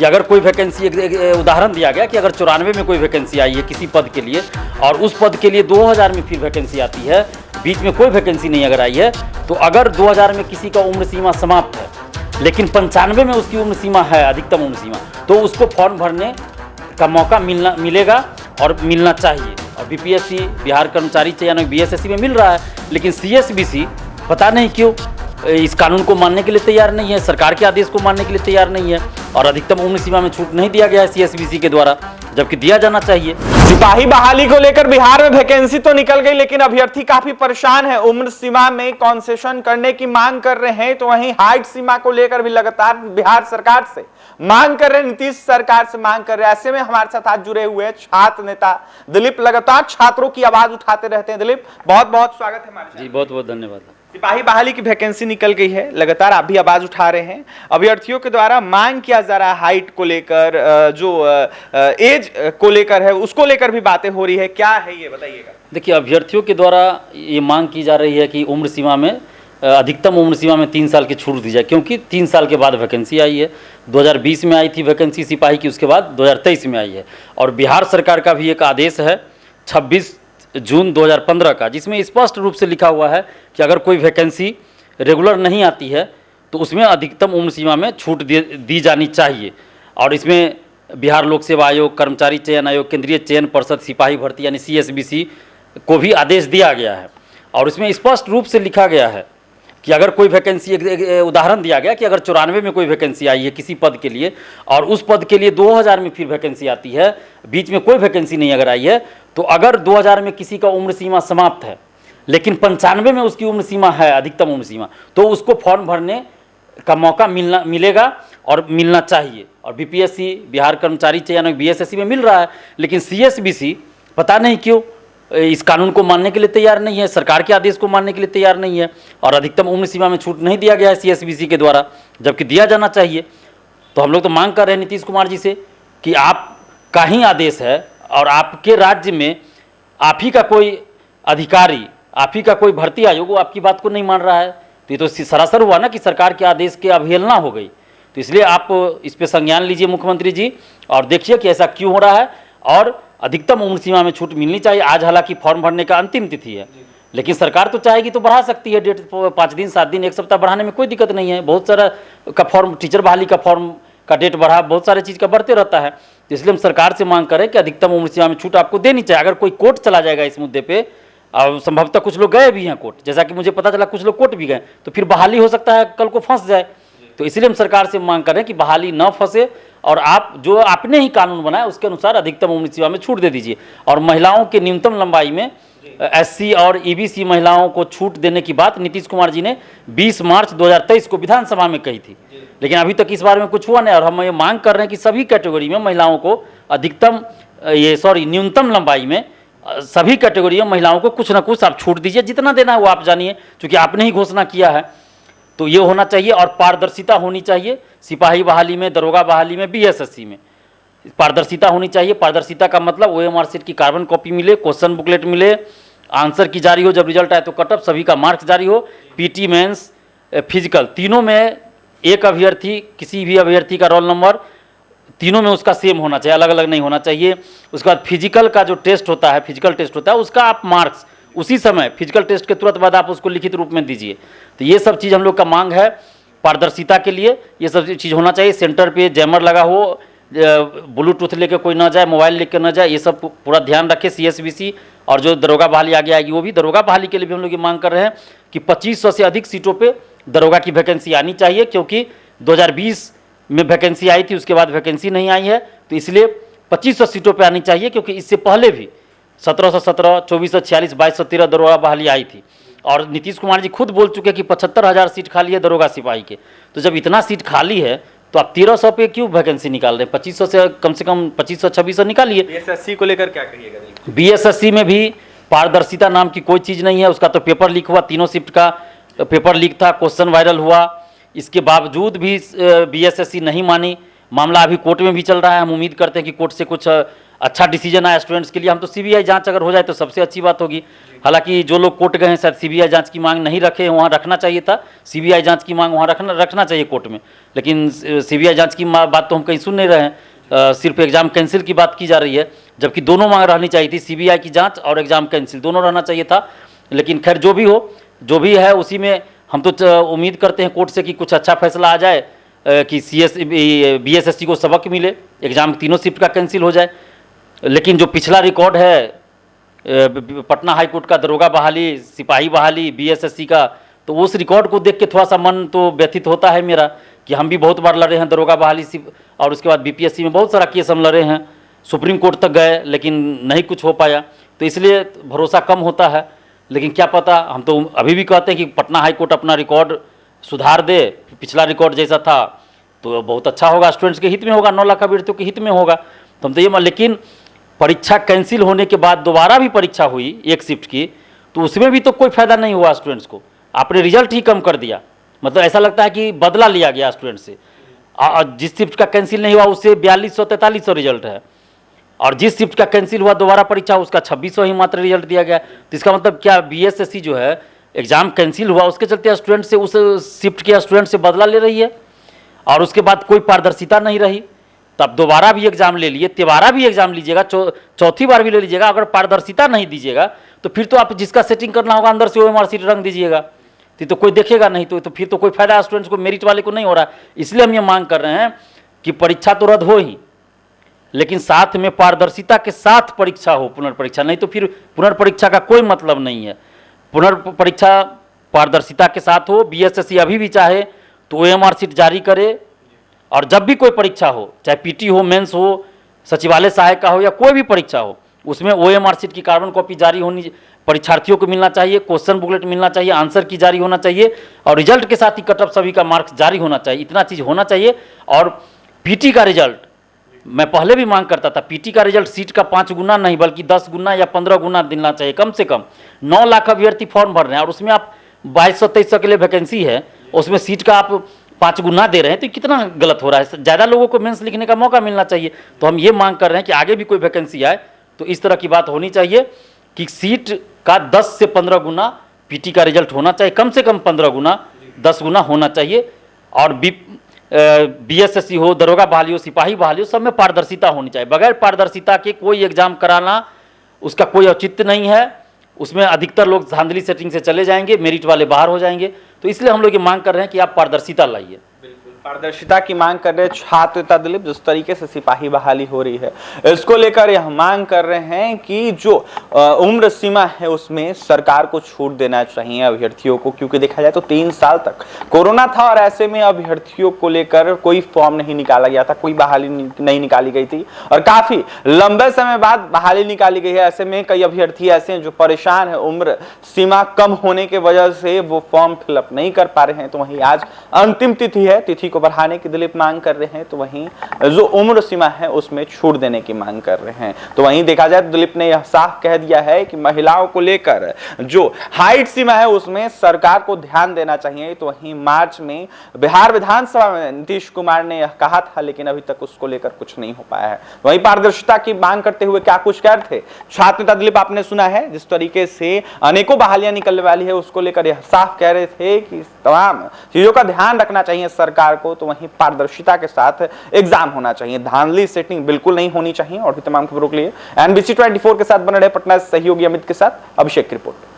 कि अगर कोई वैकेंसी, एक उदाहरण दिया गया कि अगर 94 में कोई वैकेंसी आई है किसी पद के लिए और उस पद के लिए 2000 में फिर वैकेंसी आती है, बीच में कोई वैकेंसी नहीं अगर आई है, तो अगर 2000 में किसी का उम्र सीमा समाप्त है लेकिन 95 में उसकी उम्र सीमा है, अधिकतम उम्र सीमा, तो उसको फॉर्म भरने का मौका मिलेगा और मिलना चाहिए। और बीपीएससी, बिहार कर्मचारी चयन, बीएसएससी में मिल रहा है, लेकिन सीएसबीसी पता नहीं क्यों इस कानून को मानने के लिए तैयार नहीं है, सरकार के आदेश को मानने के लिए तैयार नहीं है और अधिकतम उम्र सीमा में छूट नहीं दिया गया है सीएसबीसी के द्वारा, जबकि दिया जाना चाहिए। सिपाही बहाली को लेकर बिहार में वैकेंसी तो निकल गई, लेकिन अभ्यर्थी काफी परेशान है। उम्र सीमा में कंसेशन करने की मांग कर रहे हैं, तो वहीं हाइट सीमा को लेकर भी लगातार बिहार सरकार से मांग कर रहे हैं, नीतीश सरकार से मांग कर रहे हैं। ऐसे में हमारे साथ आज जुड़े हुए छात्र नेता दिलीप लगातार छात्रों की आवाज उठाते रहते हैं। दिलीप, बहुत बहुत स्वागत है हमारे साथ। जी बहुत बहुत धन्यवाद। सिपाही बहाली की वैकेंसी निकल गई है, लगातार आप भी आवाज उठा रहे हैं। अभ्यर्थियों के द्वारा मांग किया जा रहा है हाइट को लेकर, जो एज को लेकर है उसको लेकर भी बातें हो रही है, क्या है ये बताइएगा। देखिए, अभ्यर्थियों के द्वारा ये मांग की जा रही है कि उम्र सीमा में, अधिकतम उम्र सीमा में 3 साल की छूट दी जाए, क्योंकि 3 साल के बाद वैकेंसी आई है। 2020 में आई थी वैकेंसी सिपाही की, उसके बाद 2023 में आई है। और बिहार सरकार का भी एक आदेश है 26 जून 2015 का, जिसमें स्पष्ट रूप से लिखा हुआ है कि अगर कोई वैकेंसी रेगुलर नहीं आती है तो उसमें अधिकतम उम्र सीमा में छूट दी जानी चाहिए। और इसमें बिहार लोक सेवा आयोग, कर्मचारी चयन आयोग, केंद्रीय चयन पर्षद, सिपाही भर्ती यानी सीएसबीसी को भी आदेश दिया गया है। और इसमें स्पष्ट रूप से लिखा गया है कि अगर कोई वैकेंसी, एक उदाहरण दिया गया कि अगर 94 में कोई वैकेंसी आई है किसी पद के लिए और उस पद के लिए 2000 में फिर वैकेंसी आती है, बीच में कोई वैकेंसी नहीं अगर आई है, तो अगर 2000 में किसी का उम्र सीमा समाप्त है लेकिन 95 में उसकी उम्र सीमा है, अधिकतम उम्र सीमा, तो उसको फॉर्म भरने का मौका मिलेगा और मिलना चाहिए। और बीपीएससी, बिहार कर्मचारी चयन, बीएसएससी में मिल रहा है, लेकिन सीएसबीसी पता नहीं क्यों इस कानून को मानने के लिए तैयार नहीं है, सरकार के आदेश को मानने के लिए तैयार नहीं है और अधिकतम उम्र सीमा में छूट नहीं दिया गया है सीएसबीसी के द्वारा, जबकि दिया जाना चाहिए। तो हम लोग तो मांग कर रहे हैं नीतीश कुमार जी से कि आपका ही आदेश है और आपके राज्य में आप ही का कोई अधिकारी, आप ही का कोई भर्ती आयोग वो आपकी बात को नहीं मान रहा है, तो ये तो सरासर हुआ ना कि सरकार के आदेश की अवहेलना हो गई। तो इसलिए आप इस पे संज्ञान लीजिए मुख्यमंत्री जी और देखिए कि ऐसा क्यों हो रहा है और अधिकतम उम्र सीमा में छूट मिलनी चाहिए। आज हालांकि फॉर्म भरने का अंतिम तिथि है, लेकिन सरकार तो चाहेगी तो बढ़ा सकती है डेट, 5 दिन, 7 दिन, 1 सप्ताह बढ़ाने में कोई दिक्कत नहीं है। बहुत सारा का फॉर्म, टीचर बहाली का फॉर्म का डेट बढ़ा, बहुत सारे चीज़ का बढ़ते रहता है। तो इसलिए हम सरकार से मांग करें कि अधिकतम उम्र सीमा में छूट आपको देनी चाहिए। अगर कोई कोर्ट चला जाएगा इस मुद्दे पे, और संभवतः कुछ लोग गए भी हैं कोर्ट, जैसा कि मुझे पता चला कुछ लोग कोर्ट भी गए, तो फिर बहाली हो सकता है कल को फंस जाए। तो इसलिए हम सरकार से मांग करें कि बहाली न फंसे और आप जो आपने ही कानून बनाया उसके अनुसार अधिकतम उम्र सीमा में छूट दे दीजिए। और महिलाओं के न्यूनतम लंबाई में एससी और ईबीसी महिलाओं को छूट देने की बात नीतीश कुमार जी ने 20 मार्च 2023 को विधानसभा में कही थी, लेकिन अभी तक इस बारे में कुछ हुआ नहीं। और हम ये मांग कर रहे हैं कि सभी कैटेगरी में महिलाओं को न्यूनतम लंबाई में सभी कैटेगरी में महिलाओं को कुछ ना कुछ आप छूट दीजिए, जितना देना है वो आप जानिए, क्योंकि आपने ही घोषणा किया है। तो ये होना चाहिए और पारदर्शिता होनी चाहिए। सिपाही बहाली में, दरोगा बहाली में, बीएसएससी में पारदर्शिता होनी चाहिए। पारदर्शिता का मतलब ओएमआर शीट की कार्बन कॉपी मिले, क्वेश्चन बुकलेट मिले, आंसर की जारी हो, जब रिजल्ट आए तो कटअप, सभी का मार्क्स जारी हो, पीटी, मेंस, फिजिकल, तीनों में एक अभ्यर्थी, किसी भी अभ्यर्थी का रोल नंबर तीनों में उसका सेम होना चाहिए, अलग अलग नहीं होना चाहिए। उसके बाद फिजिकल का जो टेस्ट होता है, फिजिकल टेस्ट होता है, उसका आप मार्क्स उसी समय, फिजिकल टेस्ट के तुरंत बाद आप उसको लिखित रूप में दीजिए। तो ये सब चीज़ हम लोग का मांग है पारदर्शिता के लिए, ये सब चीज़ होना चाहिए। सेंटर पे जैमर लगा हो, ब्लूटूथ लेके कोई ना जाए, मोबाइल लेके ना जाए, ये सब पूरा ध्यान रखे सीएसबीसी। और जो दरोगा बहाली आगे आएगी वो भी, दरोगा बहाली के लिए भी हम लोग ये मांग कर रहे हैं कि 2500 से अधिक सीटों पे दरोगा की वैकेंसी आनी चाहिए, क्योंकि 2020 में वैकेंसी आई थी, उसके बाद वैकेंसी नहीं आई है, तो इसलिए 2500 सीटों पे आनी चाहिए, क्योंकि इससे पहले भी 1717, 2446, 2213 दरोगा बहाली आई थी। और नीतीश कुमार जी खुद बोल चुके कि 75,000 सीट खाली है दरोगा सिपाही के। तो जब इतना सीट खाली है तो आप 1300 पे क्यों वैकेंसी निकाल रहे हैं? 2500 से कम 2500, 2600 निकालिए। बीएसएससी को लेकर क्या कहिएगा? बीएसएससी में भी पारदर्शिता नाम की कोई चीज़ नहीं है। उसका तो पेपर लीक हुआ, तीनों शिफ्ट का पेपर लीक था, क्वेश्चन वायरल हुआ, इसके बावजूद भी बीएसएससी नहीं मानी। मामला अभी कोर्ट में भी चल रहा है। हम उम्मीद करते हैं कि कोर्ट से कुछ अच्छा डिसीजन आया स्टूडेंट्स के लिए। हम तो सीबीआई जांच अगर हो जाए तो सबसे अच्छी बात होगी। हालांकि जो लोग कोर्ट गए हैं शायद सीबीआई जांच की मांग नहीं रखे हैं, वहाँ रखना चाहिए था। सीबीआई जांच की मांग वहाँ रखना चाहिए कोर्ट में, लेकिन सीबीआई जांच की बात तो हम कहीं सुन नहीं रहे हैं। सिर्फ एग्जाम कैंसिल की बात की जा रही है, जबकि दोनों मांग रहनी चाहिए थी, सीबीआई की जांच और एग्जाम कैंसिल दोनों रहना चाहिए था। लेकिन खैर जो भी हो, जो भी है उसी में हम तो उम्मीद करते हैं कोर्ट से कि कुछ अच्छा फैसला आ जाए, कि बीएसएससी को सबक मिले, एग्जाम तीनों शिफ्ट का कैंसिल हो जाए। लेकिन जो पिछला रिकॉर्ड है पटना हाई कोर्ट का दरोगा बहाली, सिपाही बहाली, बीएसएससी का, तो उस रिकॉर्ड को देख के थोड़ा सा मन तो व्यथित होता है मेरा कि हम भी बहुत बार लड़े हैं दरोगा बहाली और उसके बाद बीपीएससी में बहुत सारा केस हम लड़े हैं, सुप्रीम कोर्ट तक गए लेकिन नहीं कुछ हो पाया, तो इसलिए भरोसा कम होता है। लेकिन क्या पता, हम तो अभी भी कहते हैं कि पटना हाई कोर्ट अपना रिकॉर्ड सुधार दे, पिछला रिकॉर्ड जैसा था तो बहुत अच्छा होगा, स्टूडेंट्स के हित में होगा, 9 लाख अभ्यर्थियों के हित में होगा। तो हम तो ये, लेकिन परीक्षा कैंसिल होने के बाद दोबारा भी परीक्षा हुई एक शिफ्ट की, तो उसमें भी तो कोई फायदा नहीं हुआ स्टूडेंट्स को, आपने रिजल्ट ही कम कर दिया। मतलब ऐसा लगता है कि बदला लिया गया स्टूडेंट से। जिस शिफ्ट का कैंसिल नहीं हुआ उससे 4200-4300 रिजल्ट है, और जिस शिफ्ट का कैंसिल हुआ दोबारा परीक्षा उसका 2600 ही मात्र रिजल्ट दिया गया। तो इसका मतलब क्या, बीएसएससी जो है एग्जाम कैंसिल हुआ उसके चलते स्टूडेंट से, उस शिफ्ट के स्टूडेंट से बदला ले रही है, और उसके बाद कोई पारदर्शिता नहीं रही। तब दोबारा भी एग्जाम ले लिए, तिबारा भी एग्जाम लीजिएगा, चौथी बार भी ले लीजिएगा, अगर पारदर्शिता नहीं दीजिएगा तो फिर तो आप जिसका सेटिंग करना होगा अंदर से ओएमआर शीट रंग दीजिएगा, तो कोई देखेगा नहीं, तो फिर तो कोई फायदा स्टूडेंट्स को, मेरिट वाले को नहीं हो रहा। इसलिए हम ये मांग कर रहे हैं कि परीक्षा तो रद्द हो ही, लेकिन साथ में पारदर्शिता के साथ परीक्षा हो, पुनर्परीक्षा नहीं तो फिर पुनर्परीक्षा का कोई मतलब नहीं है। पुनर्परीक्षा पारदर्शिता के साथ हो, बीएसएससी अभी भी चाहे तो ओएमआर शीट जारी करे, और जब भी कोई परीक्षा हो, चाहे पीटी हो, मेंस हो, सचिवालय सहायक का हो या कोई भी परीक्षा हो, उसमें ओएमआर शीट की कार्बन कॉपी जारी होनी, परीक्षार्थियों को मिलना चाहिए, क्वेश्चन बुकलेट मिलना चाहिए, आंसर की जारी होना चाहिए, और रिजल्ट के साथ ही कट ऑफ सभी का मार्क्स जारी होना चाहिए, इतना चीज़ होना चाहिए। और पीटी का रिजल्ट, मैं पहले भी मांग करता था, पीटी का रिजल्ट सीट का 5 गुना नहीं बल्कि 10 गुना या 15 गुना देना चाहिए कम से कम। 9 लाख अभ्यर्थी फॉर्म भर रहे हैं और उसमें आप 2200-2300 के लिए वैकेंसी है, उसमें सीट का आप 5 गुना दे रहे हैं, तो कितना गलत हो रहा है। ज़्यादा लोगों को मेंस लिखने का मौका मिलना चाहिए। तो हम ये मांग कर रहे हैं कि आगे भी कोई वैकेंसी आए तो इस तरह की बात होनी चाहिए कि सीट का 10 से 15 गुना पीटी का रिजल्ट होना चाहिए, कम से कम 15 गुना 10 गुना होना चाहिए। और बीएसएससी हो, दरोगा बहाली हो, सिपाही बहाली हो, सब में पारदर्शिता होनी चाहिए। बगैर पारदर्शिता के कोई एग्जाम कराना उसका कोई औचित्य नहीं है, उसमें अधिकतर लोग धांधली सेटिंग से चले जाएंगे, मेरिट वाले बाहर हो जाएंगे। तो इसलिए हम लोग ये मांग कर रहे हैं कि आप पारदर्शिता लाइए। पारदर्शिता की मांग कर रहे छात्र नेता दिलीप, जिस तरीके से सिपाही बहाली हो रही है इसको लेकर यह मांग कर रहे हैं कि जो उम्र सीमा है उसमें सरकार को छूट देना चाहिए अभ्यर्थियों को, क्योंकि देखा जाए तो 3 साल तक कोरोना था और ऐसे में अभ्यर्थियों को लेकर कोई फॉर्म नहीं निकाला गया था, कोई बहाली नहीं निकाली गई थी और काफी लंबे समय बाद बहाली निकाली गई है। ऐसे में कई अभ्यर्थी ऐसे हैं जो परेशान है, उम्र सीमा कम होने की वजह से वो फॉर्म फिलअप नहीं कर पा रहे हैं। तो वहीं आज अंतिम तिथि है, तिथि को बढ़ाने की दिलीप मांग कर रहे हैं, तो वहीं जो उम्र सीमा है उसमें छूट देने की मांग कर रहे हैं। तो वहीं देखा जाए तो दिलीप ने यह साफ कह दिया है कि महिलाओं को लेकर जो हाइट सीमा है उसमें सरकार को ध्यान देना चाहिए। तो वहीं मार्च में बिहार विधानसभा में नीतीश कुमार ने यह कहा था, लेकिन अभी तक उसको लेकर कुछ नहीं हो पाया है। वहीं पारदर्शिता की मांग करते हुए क्या कुछ कह रहे थे छात्र नेता दिलीप, आपने सुना है, जिस तरीके से अनेकों बहालियां निकलने वाली है उसको लेकर यह साफ कह रहे थे कि तमाम चीजों का ध्यान रखना चाहिए सरकार को। तो वहीं पारदर्शिता के साथ एग्जाम होना चाहिए, धांधली सेटिंग बिल्कुल नहीं होनी चाहिए। और भी तमाम खबरों के लिए NBC 24 के साथ बने रहे पटना सहयोगी अमित के साथ अभिषेक की रिपोर्ट।